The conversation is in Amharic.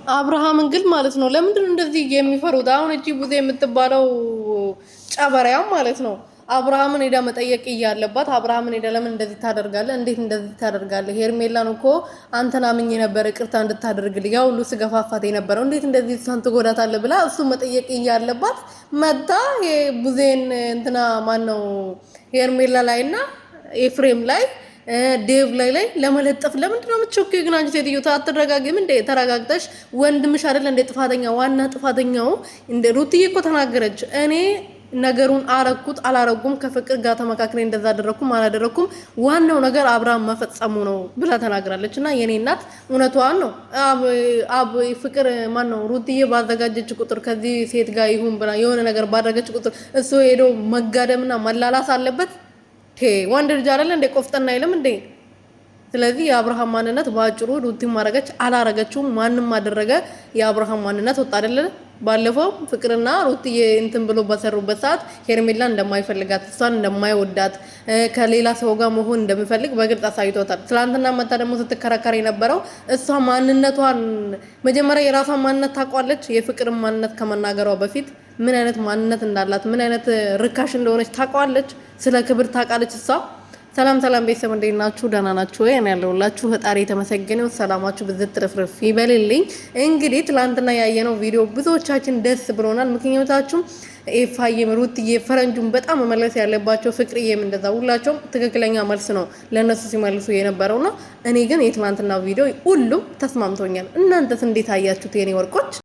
አብርሃምን ግን ማለት ነው ለምንድነው እንደዚህ የሚፈሩት? አሁን እቺ ቡዜ የምትባለው ጨበሪያም ማለት ነው አብርሃምን ሄዳ መጠየቅ እያለባት አብርሃምን ሄዳ ለምን እንደዚህ ታደርጋለህ? እንዴት እንደዚህ ታደርጋለህ? ሄርሜላን እኮ አንተን አምኜ ነበር ይቅርታ እንድታደርግልኝ ያው ሁሉ ስገፋፋት የነበረው እንዴት እንደዚህ እሷን ትጎዳታለህ ብላ እሱ መጠየቅ እያለባት መታ የቡዜን እንትና ማን ነው ሄርሜላ ላይና ኤፍሬም ላይ ዴቭ ላይ ለመለጠፍ ለምንድን ነው የምትቾከው? ግን አንቺ ሴትዮ አትረጋጊም እንዴ? ተረጋግተሽ ወንድምሽ አይደል እንደ ጥፋተኛ ዋና ጥፋተኛው እንደ ሩትዬ እኮ ተናገረች። እኔ ነገሩን አረኩት አላረኩም ከፍቅር ጋር ተመካክሬ እንደዛ አደረኩም አላደረኩም ዋናው ነገር አብርሃም መፈጸሙ ነው ብላ ተናግራለች። እና የኔ እናት እውነቷን ነው። አብ ፍቅር ማን ነው ሩትዬ ባዘጋጀች ቁጥር ከዚህ ሴት ጋር ይሁን ብላ የሆነ ነገር ባደረገች ቁጥር እሱ ሄዶ መጋደምና መላላስ አለበት። ወንድ ልጅ አይደል እንደ ቆፍጠና አይልም እንዴ? ስለዚህ የአብርሃም ማንነት ባጭሩ ሩቲ ማረገች አላረገችውም ማንንም አደረገ የአብርሃም ማንነት ወጣ አይደለ? ባለፈው ፍቅርና ሩቲ እንትን ብሎ በሰሩበት ሰዓት ሄርሜላ እንደማይፈልጋት እሷን እንደማይወዳት ከሌላ ሰው ጋር መሆን እንደሚፈልግ በግልጽ አሳይቶታል። ትላንትና መታ ደግሞ ስትከራከር የነበረው እሷ ማንነቷን መጀመሪያ የራሷን ማንነት ታውቋለች። የፍቅር ማንነት ከመናገሯ በፊት ምን አይነት ማንነት እንዳላት ምን አይነት ርካሽ እንደሆነች ታውቋለች። ስለ ክብር ታውቃለች እሷ። ሰላም ሰላም ቤተሰብ እንዴት ናችሁ? ደህና ናችሁ ወይ? እኔ ያለሁላችሁ ፈጣሪ የተመሰገነው ሰላማችሁ ብዝት ትርፍርፍ ይበልልኝ። እንግዲህ ትላንትና ያየነው ቪዲዮ ብዙዎቻችን ደስ ብሎናል። ምክንያታችሁም ኤፋዬም ሩትዬ ፈረንጁም በጣም መመለስ ያለባቸው ፍቅርዬም እንደዛ ሁላቸውም ትክክለኛ መልስ ነው ለነሱ ሲመልሱ የነበረውና እኔ ግን የትላንትና ቪዲዮ ሁሉም ተስማምቶኛል። እናንተስ እንዴት አያችሁት የኔ ወርቆች?